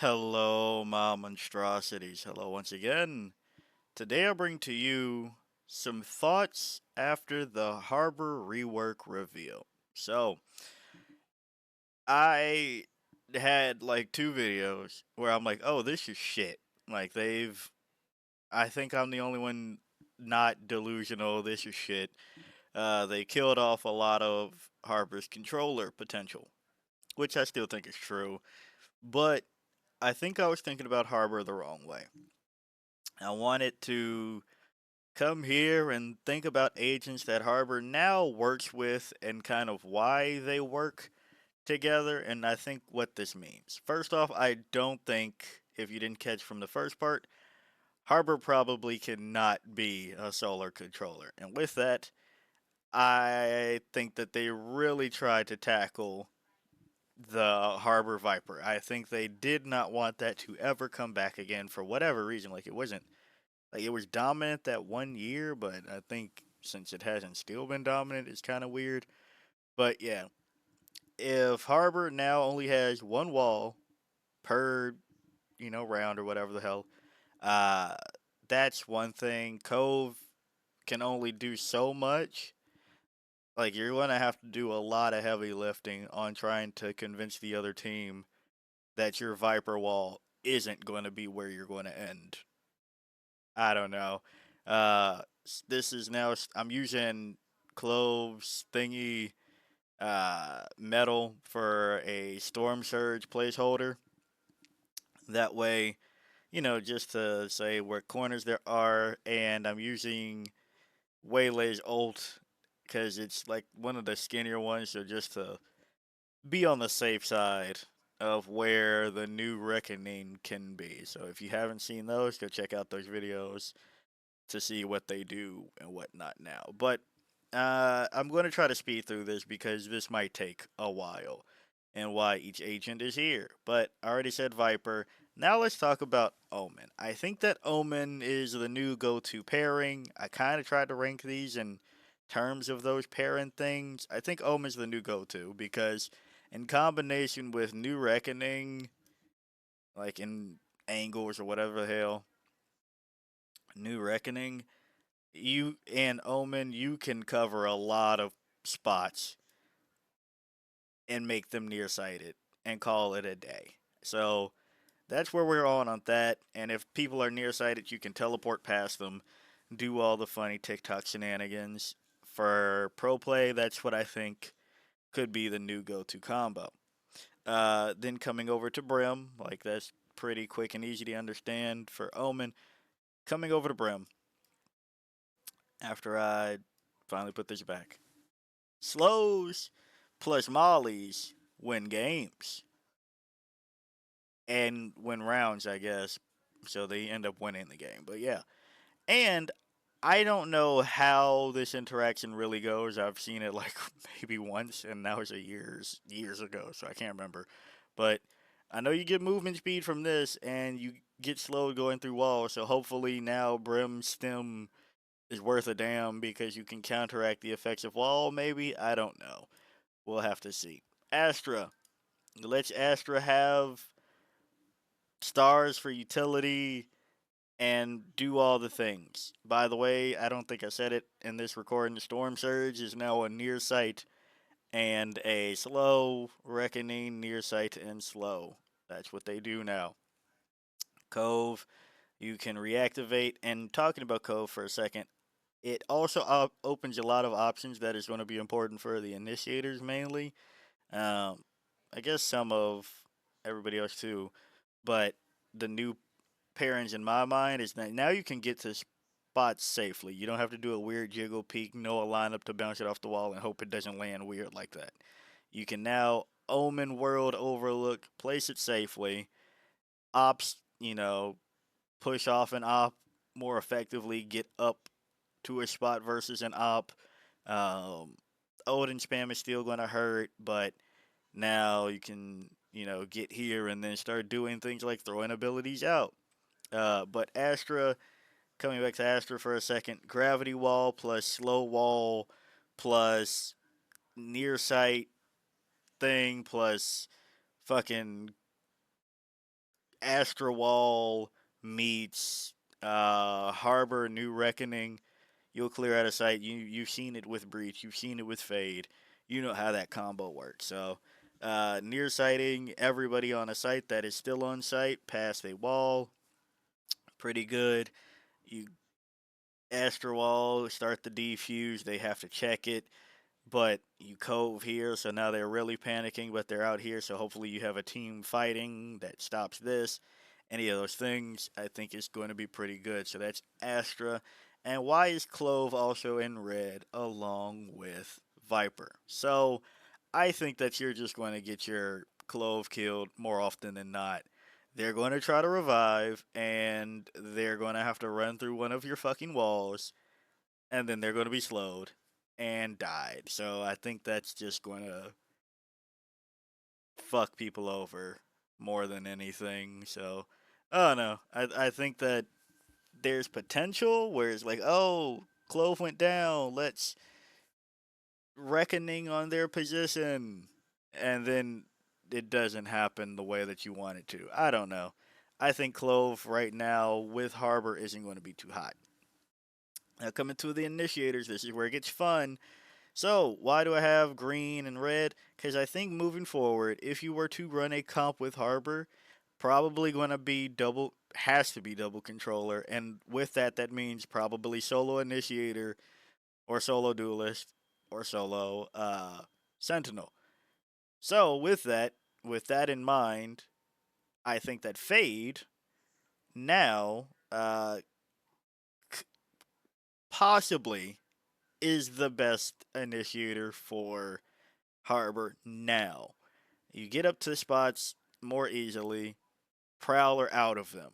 Hello, my monstrosities. Hello once again. Today I bring to you some thoughts after the Harbor rework reveal. So, I had like two videos where I'm like, oh, this is shit. Like, I think I'm the only one not delusional. This is shit. They killed off a lot of Harbor's controller potential, which I still think is true. But I think I was thinking about Harbor the wrong way. I wanted to come here and think about agents that Harbor now works with and kind of why they work together, and I think what this means. First off, I don't think, if you didn't catch from the first part, Harbor probably cannot be a solar controller. And with that, I think that they really tried to tackle the Harbor Viper. I think they did not want that to ever come back again for whatever reason. It was dominant that 1 year, but I think since it hasn't still been dominant, it's kind of weird. But yeah, if Harbor now only has one wall per round or whatever the hell, uh, that's one thing. Cove can only do so much. Like you're gonna have to do a lot of heavy lifting on trying to convince the other team that your Viper wall isn't going to be where you're going to end. I don't know. This is now I'm using cloves thingy metal for a storm surge placeholder. That way, just to say where corners there are, and I'm using Waylay's ult because it's like one of the skinnier ones, so just to be on the safe side of where the new reckoning can be. So if you haven't seen those, go check out those videos to see what they do and whatnot now. But I'm going to try to speed through this because this might take a while and why each agent is here. But I already said Viper. Now let's talk about Omen. I think that Omen is the new go to pairing. I kind of tried to rank these in terms of those pairing things. I think Omen's the new go to because, in combination with New Reckoning, like in angles or whatever the hell, New Reckoning, you and Omen, you can cover a lot of spots and make them nearsighted and call it a day. So that's where we're on that. And if people are nearsighted, you can teleport past them, do all the funny TikTok shenanigans. For pro play, that's what I think could be the new go-to combo. Then coming over to Brim, like that's pretty quick and easy to understand for Omen. Coming over to Brim after I finally put this back. Slows plus mollies win games and win rounds, I guess. So they end up winning the game. But yeah. And I don't know how this interaction really goes. I've seen it like maybe once, and that was years ago, so I can't remember. But I know you get movement speed from this, and you get slowed going through walls. So hopefully now Brim's stem is worth a damn because you can counteract the effects of wall. Maybe I don't know. We'll have to see. Astra. Let's Astra have stars for utility and do all the things. By the way, I don't think I said it in this recording. The Storm Surge is now a near sight and a slow reckoning, near sight and slow. That's what they do now. Cove, you can reactivate. And talking about Cove for a second, it also opens a lot of options that is going to be important for the initiators mainly. Um, I guess some of everybody else too, but the new pairings in my mind is that now you can get to spots safely. You don't have to do a weird jiggle peek, know a lineup to bounce it off the wall and hope it doesn't land weird like that. You can now Omen World Overlook, place it safely, ops, push off an op more effectively, get up to a spot versus an op. Um, Odin spam is still going to hurt, but now you can, get here and then start doing things like throwing abilities out. But Astra, coming back to Astra for a second, gravity wall plus slow wall plus near sight thing plus fucking Astra Wall meets Harbor New Reckoning. You'll clear out of sight. You've seen it with Breach. You've seen it with Fade. You know how that combo works. So near sighting everybody on a site that is still on site past a wall. Pretty good. You Astra Wall start the defuse. They have to check it, but you cove here, so now they're really panicking, but they're out here, so hopefully you have a team fighting that stops this. Any of those things, I think is going to be pretty good. So that's Astra. And why is Clove also in red along with Viper? So I think that you're just going to get your Clove killed more often than not. They're going to try to revive, and they're going to have to run through one of your fucking walls, and then they're going to be slowed and died. So I think that's just going to fuck people over more than anything. So I don't know. I think that there's potential where it's like, oh, Clove went down. Let's reckoning on their position, and then it doesn't happen the way that you want it to. I don't know. I think Clove right now with Harbor isn't going to be too hot. Now coming to the initiators, this is where it gets fun. So, why do I have green and red? Because I think moving forward, if you were to run a comp with Harbor, probably going to be has to be double controller. And with that, that means probably solo initiator or solo duelist or solo sentinel. So, with that in mind, I think that Fade now possibly is the best initiator for Harbor now. You get up to the spots more easily. Prowler out of them.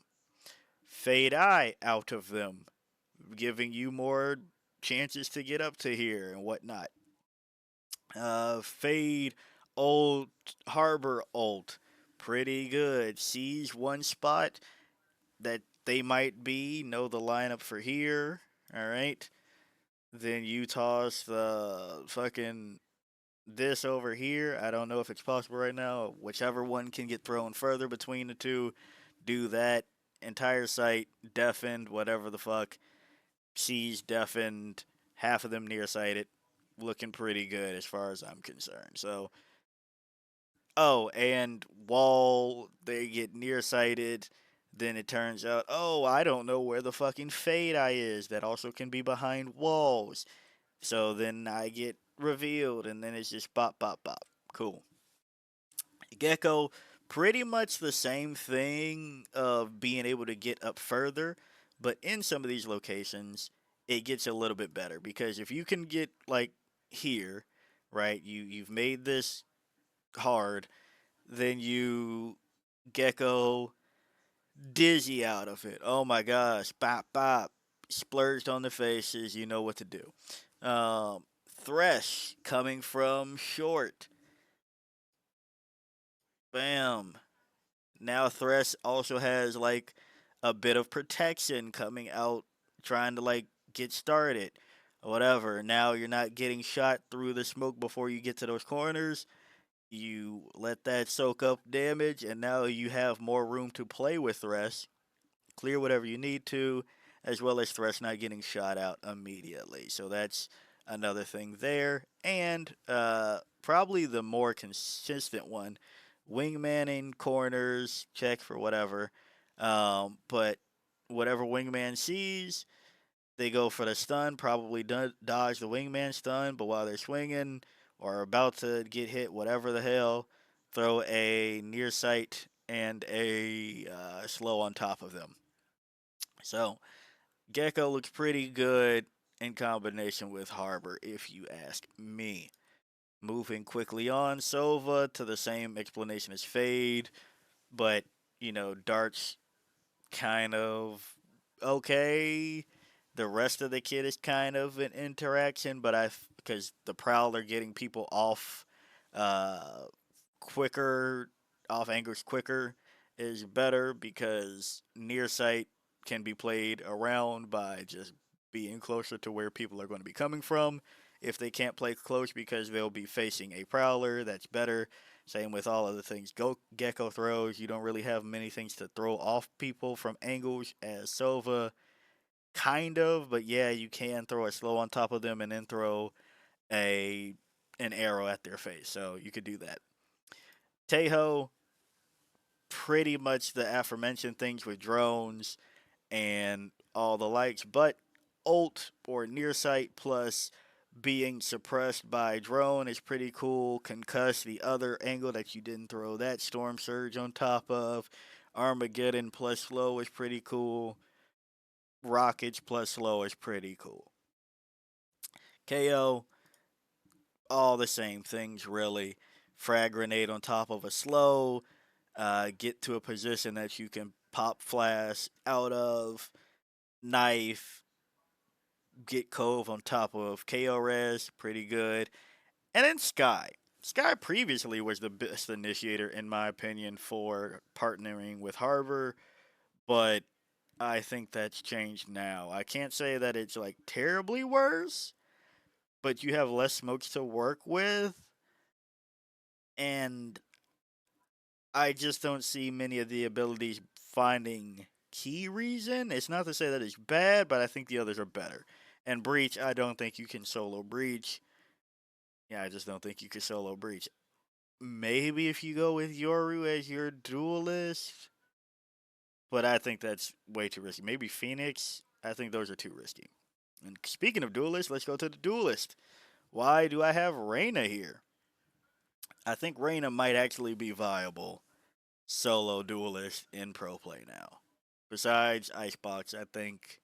Fade Eye out of them, giving you more chances to get up to here and whatnot. Fade Old Harbor ult. Pretty good. Sees one spot that they might be. Know the lineup for here. Alright. Then you toss the fucking this over here. I don't know if it's possible right now. Whichever one can get thrown further between the two, do that. Entire site deafened, whatever the fuck. Seas deafened, half of them nearsighted. Looking pretty good as far as I'm concerned. So, oh, and wall, they get nearsighted. Then it turns out, oh, I don't know where the fucking Fade Eye is. That also can be behind walls. So then I get revealed, and then it's just bop, bop, bop. Cool. Gecko, pretty much the same thing of being able to get up further, but in some of these locations, it gets a little bit better because if you can get like here, right? You've made this hard, then you Gecko dizzy out of it. Oh my gosh, bop bop, splurged on the faces. You know what to do. Thresh coming from short. Bam. Now Thresh also has like a bit of protection coming out, trying to like get started. Whatever. Now you're not getting shot through the smoke before you get to those corners. You let that soak up damage, and now you have more room to play with Thresh. Clear whatever you need to, as well as Thresh not getting shot out immediately. So that's another thing there. And probably the more consistent one, wingmanning corners, check for whatever. But whatever wingman sees, they go for the stun, probably dodge the wingman stun, but while they're swinging or about to get hit, whatever the hell, throw a near sight and a slow on top of them. So Gecko looks pretty good in combination with Harbor, if you ask me. Moving quickly on, Sova to the same explanation as Fade, but Dart's kind of okay. The rest of the kit is kind of an interaction, but because the Prowler getting people uh, quicker, off angles quicker is better because near sight can be played around by just being closer to where people are going to be coming from. If they can't play close because they'll be facing a Prowler, that's better. Same with all other things. Go Gecko throws. You don't really have many things to throw off people from angles as Sova. Kind of, but yeah, you can throw a slow on top of them and then throw a an arrow at their face. So you could do that. Tejo, pretty much the aforementioned things with drones and all the likes, but ult or near sight plus being suppressed by drone is pretty cool. Concuss, the other angle that you didn't throw that storm surge on top of. Armageddon plus slow is pretty cool. Rockets plus slow is pretty cool. KO, all the same things really. Frag grenade on top of a slow. Get to a position that you can pop flash out of. Knife, get Cove on top of KO Res, pretty good. And then Sky. Sky previously was the best initiator, in my opinion, for partnering with Harbor, but I think that's changed now. I can't say that it's like terribly worse, but you have less smokes to work with, and I just don't see many of the abilities finding key reason. It's not to say that it's bad, but I think the others are better. And Breach, I don't think you can solo Breach. Yeah, I just don't think you can solo Breach. Maybe if you go with Yoru as your duelist, but I think that's way too risky. Maybe Phoenix. I think those are too risky. And speaking of duelists, let's go to the duelist. Why do I have Reyna here? I think Reyna might actually be viable solo duelist in pro play now. Besides Icebox, I think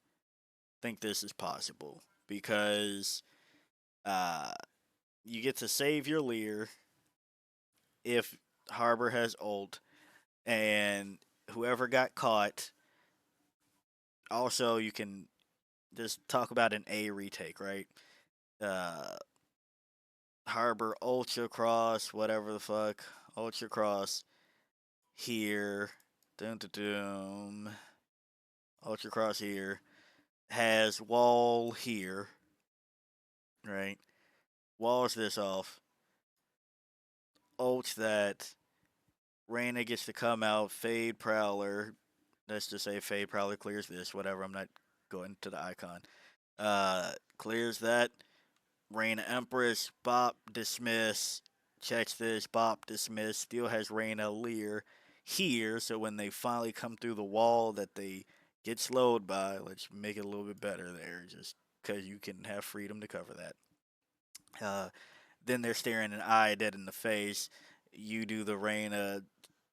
this is possible because uh, you get to save your Lear if Harbor has ult, and whoever got caught. Also, you can just talk about an A retake, right? Uh, Harbor Ultra Cross, whatever the fuck, Ultra Cross here, dun dun dun, Ultra Cross here has wall here, right? Walls this off. Ult that Reyna gets to come out, Fade Prowler. Let's just say Fade Prowler clears this, whatever. I'm not going to the icon. Clears that. Reyna Empress, Bop, Dismiss. Checks this, Bop, Dismiss. Still has Reyna Lear here, so when they finally come through the wall that they get slowed by, let's make it a little bit better there, just because you can have freedom to cover that. Uh, then they're staring an eye dead in the face. You do the Reyna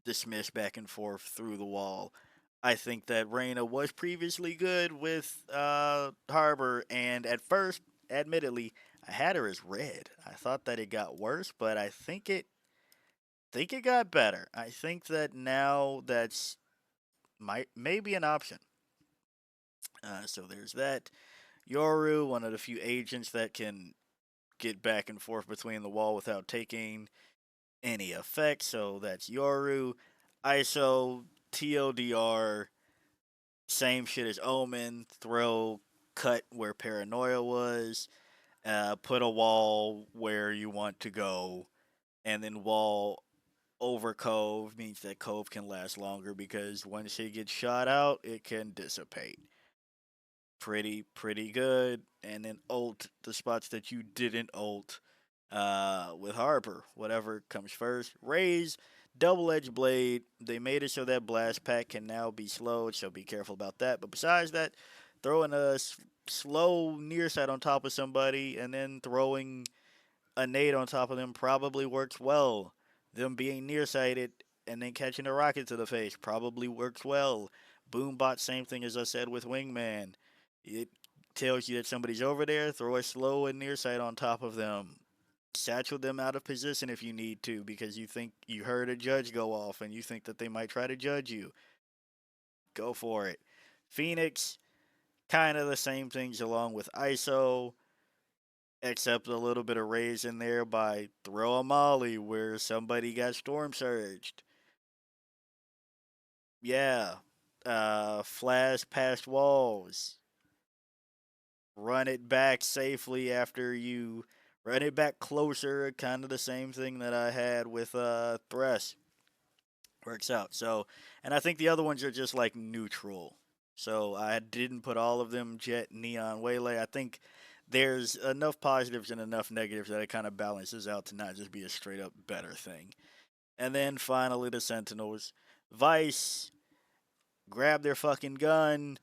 dismiss back and forth through the wall. I think that Reyna was previously good with Harbor, and at first, admittedly, I had her as red. I thought that it got worse, but I think it got better. I think that now that's might maybe an option. So there's that. Yoru, one of the few agents that can get back and forth between the wall without taking any effect. So that's Yoru. ISO, TLDR, same shit as Omen. Throw, cut where Paranoia was. Put a wall where you want to go. And then wall over Cove means that Cove can last longer because once it gets shot out, it can dissipate. Pretty good. And then ult the spots that you didn't ult with Harper, whatever comes first. Raise, double edged blade. They made it so that blast pack can now be slowed, so be careful about that. But besides that, throwing a slow near side on top of somebody and then throwing a nade on top of them probably works well. Them being nearsighted and then catching a rocket to the face probably works well. Boombot, same thing as I said with Wingman. It tells you that somebody's over there, throw a slow and near sight on top of them. Satchel them out of position if you need to because you think you heard a judge go off and you think that they might try to judge you. Go for it. Phoenix, kind of the same things along with ISO, except a little bit of raise in there by throw a molly where somebody got storm surged. Yeah. Flash past walls. Run it back safely after you Run it back closer, kind of the same thing that I had with Thress. Works out. So, and I think the other ones are just like neutral. So I didn't put all of them Jet, Neon, Waylay. I think there's enough positives and enough negatives that it kind of balances out to not just be a straight up better thing. And then finally the Sentinels. Vice grab their fucking gun,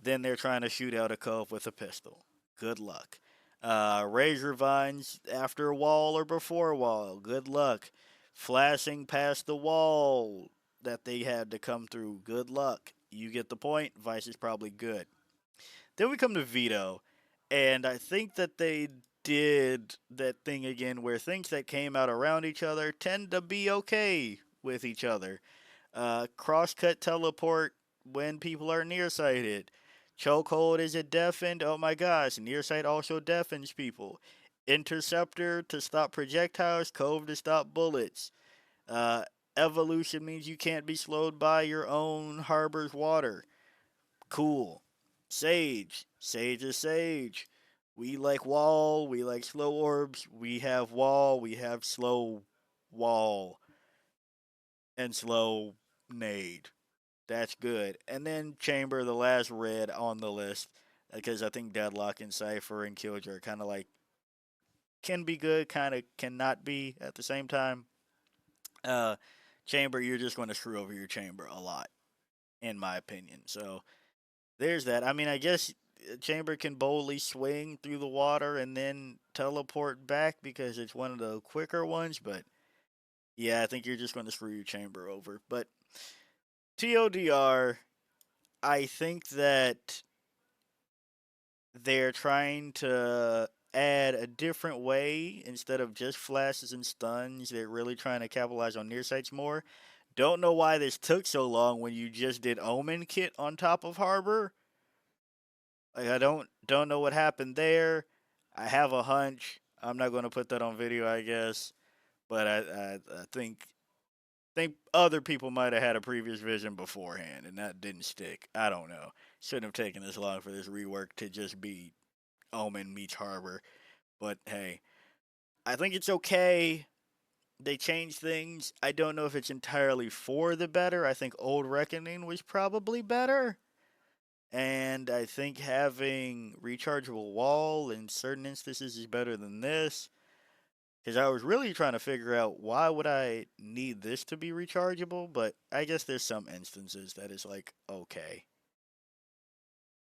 then they're trying to shoot out a cove with a pistol. Good luck. Razor vines after a wall or before a wall. Good luck. Flashing past the wall that they had to come through. Good luck. You get the point. Vice is probably good. Then we come to Veto, and I think that they did that thing again where things that came out around each other tend to be okay with each other. Crosscut teleport when people are nearsighted. Chokehold is a deafened. Oh my gosh, nearsight also deafens people. Interceptor to stop projectiles. Cove to stop bullets. Uh, Evolution means you can't be slowed by your own harbor's water. Cool. Sage. Sage is sage. We like wall. We like slow orbs. We have wall. We have slow wall and slow nade. That's good. And then Chamber, the last red on the list, because I think Deadlock and Cypher and Killjoy kind of like can be good, kind of cannot be at the same time. Uh, Chamber, you're just going to screw over your Chamber a lot, in my opinion. So there's that. I mean, I guess Chamber can boldly swing through the water and then teleport back because it's one of the quicker ones, but yeah, I think you're just going to screw your Chamber over. But TODR, I think that they're trying to add a different way instead of just flashes and stuns. They're really trying to capitalize on near sights more. Don't know why this took so long when you just did Omen Kit on top of Harbor. Like I don't know what happened there. I have a hunch. I'm not going to put that on video, I guess, but I think other people might have had a previous vision beforehand, and that didn't stick. I don't know. Shouldn't have taken this long for this rework to just be Omen meets Harbor. But hey, I think it's okay. They changed things. I don't know if it's entirely for the better. I think Old Reckoning was probably better. And I think having rechargeable wall in certain instances is better than this. Because I was really trying to figure out why would I need this to be rechargeable, but I guess there's some instances that is like okay.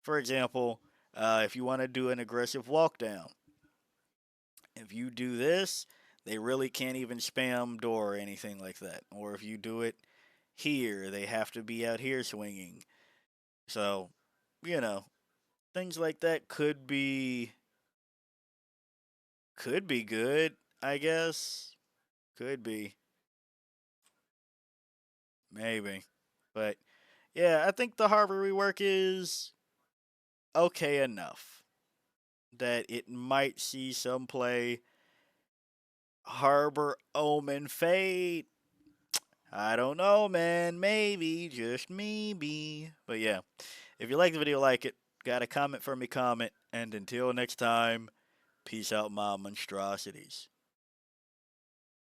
For example, if you want to do an aggressive walk down, if you do this, they really can't even spam door or anything like that. Or if you do it here, they have to be out here swinging. So, you know, things like that could be good, I guess. Could be, maybe. But yeah, I think the Harbor rework is okay enough that it might see some play. Harbor Omen Fate. I don't know, man. Maybe, just maybe. But yeah, if you like the video, like it. Got a comment for me, comment. And until next time, peace out, my monstrosities.